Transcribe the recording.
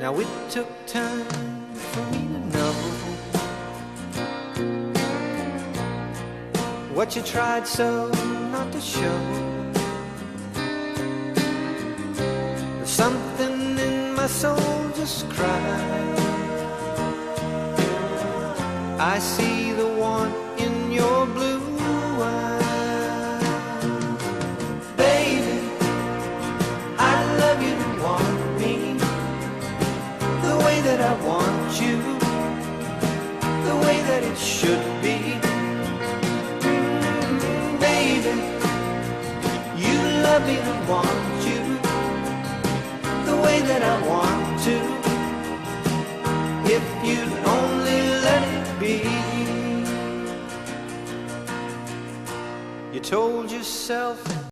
Now it took time for me to know what you tried so not to show. There's something in my soul just cried. I see the want in your blue eyes. Baby, I love you to want me the way that I want you, the way that it should be. Baby, you love me to want you the way that I want to. If you'd only let it be. You told yourself